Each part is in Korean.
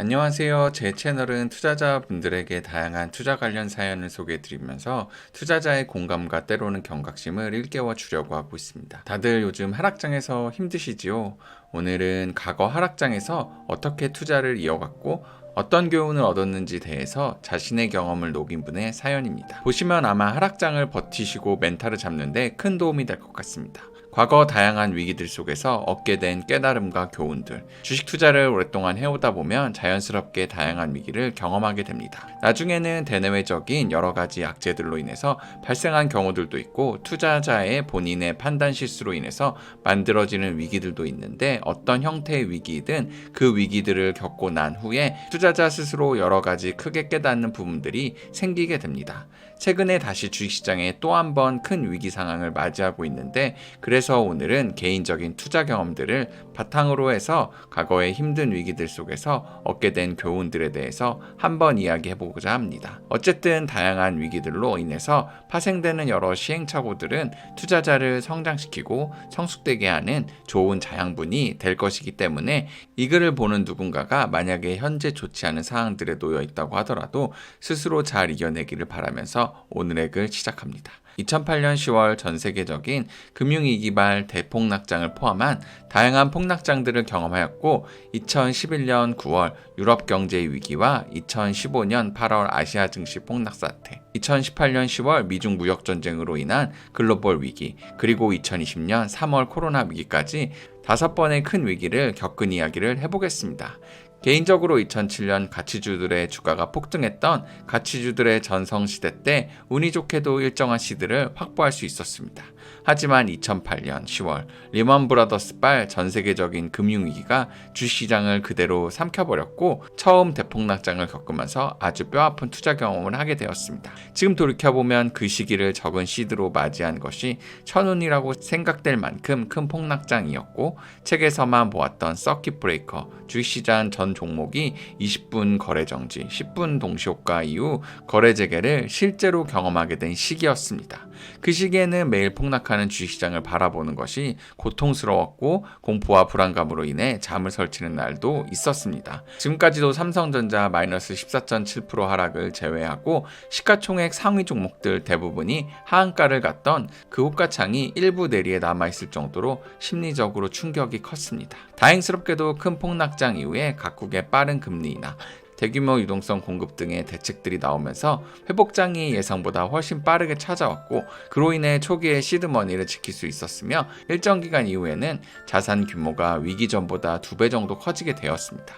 안녕하세요. 제 채널은 투자자분들에게 다양한 투자 관련 사연을 소개해드리면서 투자자의 공감과 때로는 경각심을 일깨워 주려고 하고 있습니다. 다들 요즘 하락장에서 힘드시지요? 오늘은 과거 하락장에서 어떻게 투자를 이어갔고 어떤 교훈을 얻었는지 대해서 자신의 경험을 녹인 분의 사연입니다. 보시면 아마 하락장을 버티시고 멘탈을 잡는데 큰 도움이 될 것 같습니다. 과거 다양한 위기들 속에서 얻게 된 깨달음과 교훈들, 주식 투자를 오랫동안 해오다 보면 자연스럽게 다양한 위기를 경험하게 됩니다. 나중에는 대내외적인 여러 가지 악재들로 인해서 발생한 경우들도 있고 투자자의 본인의 판단 실수로 인해서 만들어지는 위기들도 있는데 어떤 형태의 위기이든 그 위기들을 겪고 난 후에 투자자 스스로 여러 가지 크게 깨닫는 부분들이 생기게 됩니다. 최근에 다시 주식시장에 또 한 번 큰 위기 상황을 맞이하고 있는데 그래서 오늘은 개인적인 투자 경험들을 바탕으로 해서 과거의 힘든 위기들 속에서 얻게 된 교훈들에 대해서 한번 이야기해보고자 합니다. 어쨌든 다양한 위기들로 인해서 파생되는 여러 시행착오들은 투자자를 성장시키고 성숙되게 하는 좋은 자양분이 될 것이기 때문에 이 글을 보는 누군가가 만약에 현재 좋지 않은 상황들에 놓여 있다고 하더라도 스스로 잘 이겨내기를 바라면서 오늘의 글 시작합니다. 2008년 10월 전 세계적인 금융위기 말 대폭락장을 포함한 다양한 폭락장들을 경험하였고 2011년 9월 유럽 경제 위기와 2015년 8월 아시아 증시 폭락 사태, 2018년 10월 미중 무역 전쟁으로 인한 글로벌 위기, 그리고 2020년 3월 코로나 위기까지 5번의 큰 위기를 겪은 이야기를 해보겠습니다. 개인적으로 2007년 가치주들의 주가가 폭등했던 가치주들의 전성시대 때 운이 좋게도 일정한 시드를 확보할 수 있었습니다. 하지만 2008년 10월 리먼 브라더스 발 전세계적인 금융위기가 주시장을 그대로 삼켜버렸고 처음 대폭락장을 겪으면서 아주 뼈아픈 투자 경험을 하게 되었습니다. 지금 돌이켜보면 그 시기를 적은 시드로 맞이한 것이 천운이라고 생각될 만큼 큰 폭락장이었고 책에서만 보았던 서킷 브레이커, 주식시장 전 종목이 20분 거래 정지, 10분 동시효과 이후 거래 재개를 실제로 경험하게 된 시기였습니다. 그 시기에는 매일 폭락하는 주식시장을 바라보는 것이 고통스러웠고 공포와 불안감으로 인해 잠을 설치는 날도 있었습니다. 지금까지도 삼성전자 마이너스 14.7% 하락을 제외하고 시가총액 상위 종목들 대부분이 하한가를 갔던 그 호가창이 일부 내리에 남아있을 정도로 심리적으로 충격이 컸습니다. 다행스럽게도 큰 폭락장 이후에 각국의 빠른 금리 인하, 대규모 유동성 공급 등의 대책들이 나오면서 회복장이 예상보다 훨씬 빠르게 찾아왔고 그로 인해 초기에 시드머니를 지킬 수 있었으며 일정 기간 이후에는 자산 규모가 위기 전보다 2배 정도 커지게 되었습니다.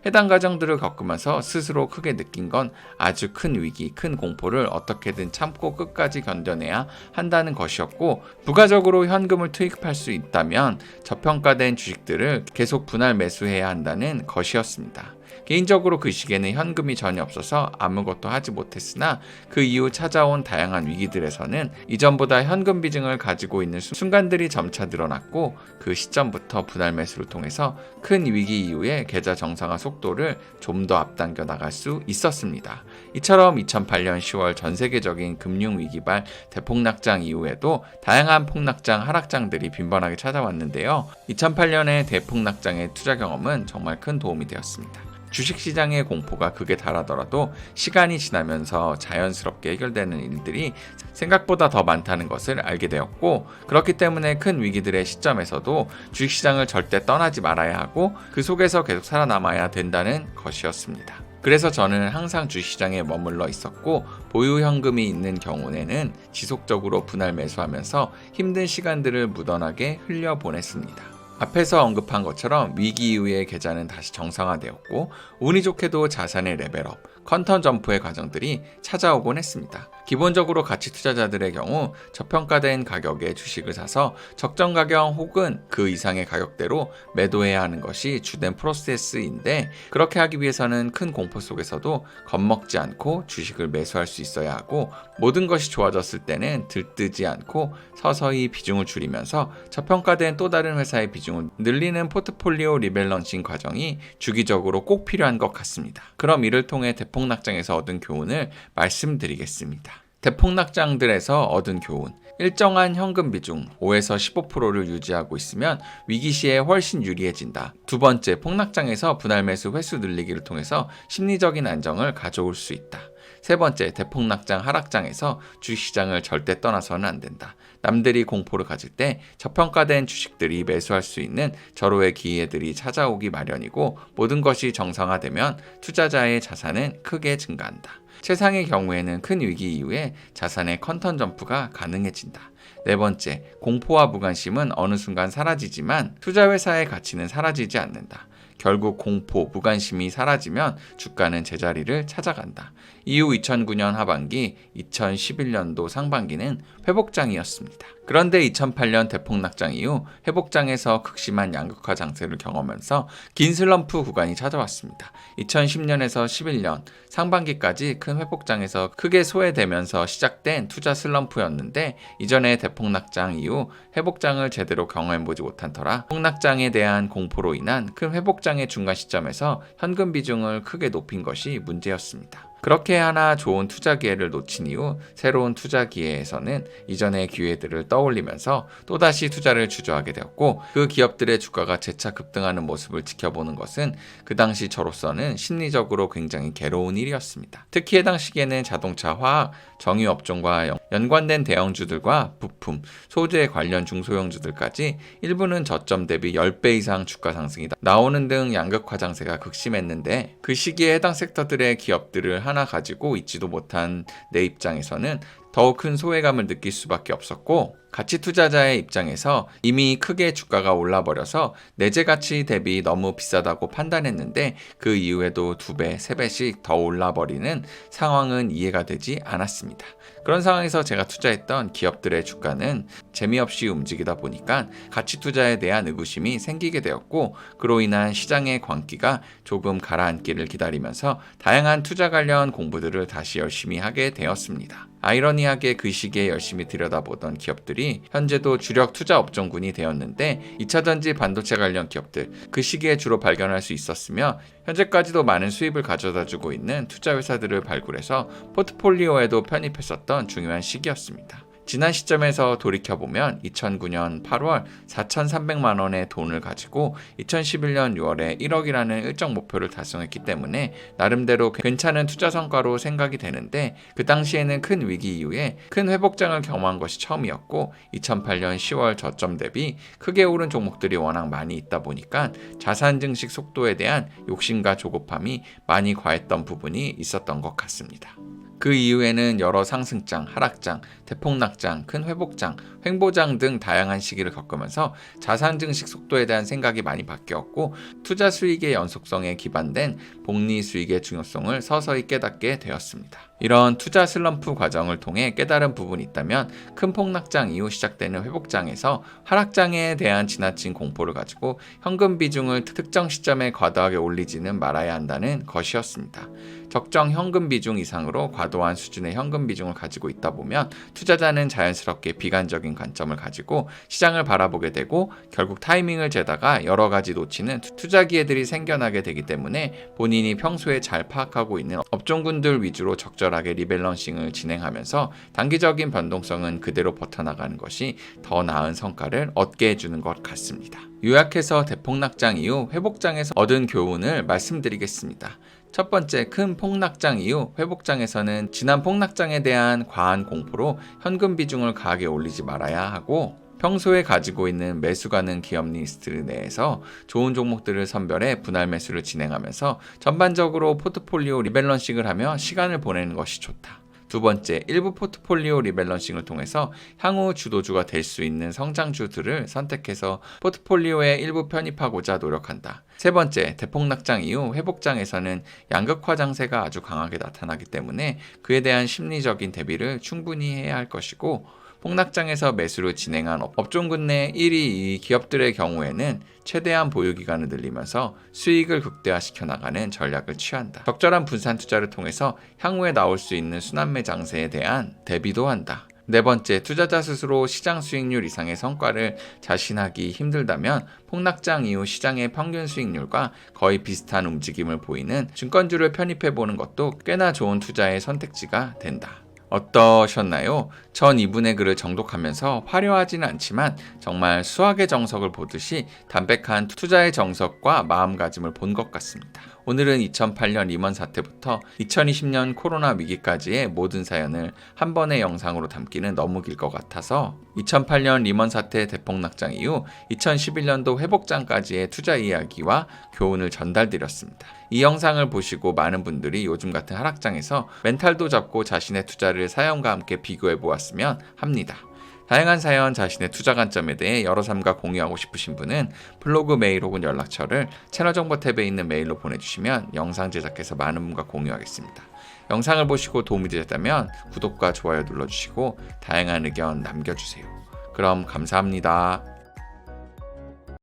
해당 과정들을 겪으면서 스스로 크게 느낀 건 아주 큰 위기, 큰 공포를 어떻게든 참고 끝까지 견뎌내야 한다는 것이었고 부가적으로 현금을 투입할 수 있다면 저평가된 주식들을 계속 분할 매수해야 한다는 것이었습니다. 개인적으로 그 시기에는 현금이 전혀 없어서 아무것도 하지 못했으나 그 이후 찾아온 다양한 위기들에서는 이전보다 현금 비중을 가지고 있는 순간들이 점차 늘어났고 그 시점부터 분할 매수를 통해서 큰 위기 이후에 계좌 정상화 속도를 좀 더 앞당겨 나갈 수 있었습니다. 이처럼 2008년 10월 전 세계적인 금융위기발 대폭락장 이후에도 다양한 폭락장, 하락장들이 빈번하게 찾아왔는데요. 2008년의 대폭락장의 투자 경험은 정말 큰 도움이 되었습니다. 주식시장의 공포가 극에 달하더라도 시간이 지나면서 자연스럽게 해결되는 일들이 생각보다 더 많다는 것을 알게 되었고 그렇기 때문에 큰 위기들의 시점에서도 주식시장을 절대 떠나지 말아야 하고 그 속에서 계속 살아남아야 된다는 것이었습니다. 그래서 저는 항상 주식시장에 머물러 있었고 보유 현금이 있는 경우에는 지속적으로 분할 매수하면서 힘든 시간들을 무던하게 흘려보냈습니다. 앞에서 언급한 것처럼 위기 이후의 계좌는 다시 정상화되었고 운이 좋게도 자산의 레벨업, 컨턴 점프의 과정들이 찾아오곤 했습니다. 기본적으로 가치 투자자들의 경우 저평가된 가격의 주식을 사서 적정 가격 혹은 그 이상의 가격대로 매도해야 하는 것이 주된 프로세스인데 그렇게 하기 위해서는 큰 공포 속에서도 겁먹지 않고 주식을 매수할 수 있어야 하고 모든 것이 좋아졌을 때는 들뜨지 않고 서서히 비중을 줄이면서 저평가된 또 다른 회사의 비중을 늘리는 포트폴리오 리밸런싱 과정이 주기적으로 꼭 필요한 것 같습니다. 그럼 이를 통해 대폭락장에서 얻은 교훈을 말씀드리겠습니다. 대폭락장들에서 얻은 교훈. 일정한 현금 비중 5에서 15%를 유지하고 있으면 위기 시에 훨씬 유리해진다. 두 번째, 폭락장에서 분할 매수 횟수 늘리기를 통해서 심리적인 안정을 가져올 수 있다. 세 번째, 대폭락장 하락장에서 주식시장을 절대 떠나서는 안 된다. 남들이 공포를 가질 때 저평가된 주식들이 매수할 수 있는 절호의 기회들이 찾아오기 마련이고, 모든 것이 정상화되면 투자자의 자산은 크게 증가한다. 최상의 경우에는 큰 위기 이후에 자산의 컨턴 점프가 가능해진다. 네 번째, 공포와 무관심은 어느 순간 사라지지만 투자회사의 가치는 사라지지 않는다. 결국 공포, 무관심이 사라지면 주가는 제자리를 찾아간다. 이후 2009년 하반기, 2011년도 상반기는 회복장이었습니다. 그런데 2008년 대폭락장 이후 회복장에서 극심한 양극화 장세를 경험하면서 긴 슬럼프 구간이 찾아왔습니다. 2010년에서 11년 상반기까지 큰 회복장에서 크게 소외되면서 시작된 투자 슬럼프였는데, 이전의 대폭락장 이후 회복장을 제대로 경험해보지 못한 터라 폭락장에 대한 공포로 인한 큰 회복장의 중간 시점에서 현금 비중을 크게 높인 것이 문제였습니다. 그렇게 하나 좋은 투자 기회를 놓친 이후 새로운 투자 기회에서는 이전의 기회들을 떠올리면서 또다시 투자를 주저하게 되었고, 그 기업들의 주가가 재차 급등하는 모습을 지켜보는 것은 그 당시 저로서는 심리적으로 굉장히 괴로운 일이었습니다. 특히 해당 시기에는 자동차, 화학, 정유업종과 연관된 대형주들과 부품, 소재 관련 중소형주들까지 일부는 저점 대비 10배 이상 주가 상승이 나오는 등 양극화 장세가 극심했는데, 그 시기에 해당 섹터들의 기업들을 하나 가지고 있지도 못한 내 입장에서는 더욱 큰 소외감을 느낄 수밖에 없었고, 가치 투자자의 입장에서 이미 크게 주가가 올라버려서 내재 가치 대비 너무 비싸다고 판단했는데 그 이후에도 2배, 3배씩 더 올라버리는 상황은 이해가 되지 않았습니다. 그런 상황에서 제가 투자했던 기업들의 주가는 재미없이 움직이다 보니까 가치 투자에 대한 의구심이 생기게 되었고, 그로 인한 시장의 광기가 조금 가라앉기를 기다리면서 다양한 투자 관련 공부들을 다시 열심히 하게 되었습니다. 아이러니하게 그 시기에 열심히 들여다보던 기업들이 현재도 주력 투자 업종군이 되었는데, 2차전지 반도체 관련 기업들, 그 시기에 주로 발견할 수 있었으며 현재까지도 많은 수입을 가져다주고 있는 투자 회사들을 발굴해서 포트폴리오에도 편입했었던 중요한 시기였습니다. 지난 시점에서 돌이켜보면 2009년 8월 4,300만 원의 돈을 가지고 2011년 6월에 1억이라는 일정 목표를 달성했기 때문에 나름대로 괜찮은 투자 성과로 생각이 되는데, 그 당시에는 큰 위기 이후에 큰 회복장을 경험한 것이 처음이었고, 2008년 10월 저점 대비 크게 오른 종목들이 워낙 많이 있다 보니까 자산 증식 속도에 대한 욕심과 조급함이 많이 과했던 부분이 있었던 것 같습니다. 그 이후에는 여러 상승장, 하락장, 대폭락장, 큰 회복장, 횡보장 등 다양한 시기를 겪으면서 자산 증식 속도에 대한 생각이 많이 바뀌었고, 투자 수익의 연속성에 기반된 복리 수익의 중요성을 서서히 깨닫게 되었습니다. 이런 투자 슬럼프 과정을 통해 깨달은 부분이 있다면, 큰 폭락장 이후 시작되는 회복장에서 하락장에 대한 지나친 공포를 가지고 현금 비중을 특정 시점에 과도하게 올리지는 말아야 한다는 것이었습니다. 적정 현금 비중 이상으로 과도한 수준의 현금 비중을 가지고 있다 보면 투자자는 자연스럽게 비관적인 관점을 가지고 시장을 바라보게 되고, 결국 타이밍을 재다가 여러 가지 놓치는 투자 기회들이 생겨나게 되기 때문에 본인이 평소에 잘 파악하고 있는 업종군들 위주로 적절하게 리밸런싱을 진행하면서 단기적인 변동성은 그대로 버텨나가는 것이 더 나은 성과를 얻게 해주는 것 같습니다. 요약해서 대폭락장 이후 회복장에서 얻은 교훈을 말씀드리겠습니다. 첫 번째, 큰 폭락장 이후 회복장에서는 지난 폭락장에 대한 과한 공포로 현금 비중을 과하게 올리지 말아야 하고, 평소에 가지고 있는 매수 가능 기업 리스트 내에서 좋은 종목들을 선별해 분할 매수를 진행하면서 전반적으로 포트폴리오 리밸런싱을 하며 시간을 보내는 것이 좋다. 두 번째, 일부 포트폴리오 리밸런싱을 통해서 향후 주도주가 될 수 있는 성장주들을 선택해서 포트폴리오에 일부 편입하고자 노력한다. 세 번째, 대폭락장 이후 회복장에서는 양극화 장세가 아주 강하게 나타나기 때문에 그에 대한 심리적인 대비를 충분히 해야 할 것이고, 폭락장에서 매수를 진행한 업종군 내 1위, 2위 기업들의 경우에는 최대한 보유기간을 늘리면서 수익을 극대화시켜 나가는 전략을 취한다. 적절한 분산 투자를 통해서 향후에 나올 수 있는 순환매 장세에 대한 대비도 한다. 네 번째, 투자자 스스로 시장 수익률 이상의 성과를 자신하기 힘들다면 폭락장 이후 시장의 평균 수익률과 거의 비슷한 움직임을 보이는 증권주를 편입해보는 것도 꽤나 좋은 투자의 선택지가 된다. 어떠셨나요? 전 이분의 글을 정독하면서 화려하지는 않지만 정말 수학의 정석을 보듯이 담백한 투자의 정석과 마음가짐을 본 것 같습니다. 오늘은 2008년 리먼 사태부터 2020년 코로나 위기까지의 모든 사연을 한 번의 영상으로 담기는 너무 길 것 같아서 2008년 리먼 사태 대폭 낙장 이후 2011년도 회복장까지의 투자 이야기와 교훈을 전달드렸습니다. 이 영상을 보시고 많은 분들이 요즘 같은 하락장에서 멘탈도 잡고 자신의 투자를 사연과 함께 비교해 보았으면 합니다. 다양한 사연, 자신의 투자 관점에 대해 여러 사람과 공유하고 싶으신 분은 블로그 메일 혹은 연락처를 채널 정보 탭에 있는 메일로 보내주시면 영상 제작해서 많은 분과 공유하겠습니다. 영상을 보시고 도움이 되셨다면 구독과 좋아요 눌러주시고 다양한 의견 남겨주세요. 그럼 감사합니다.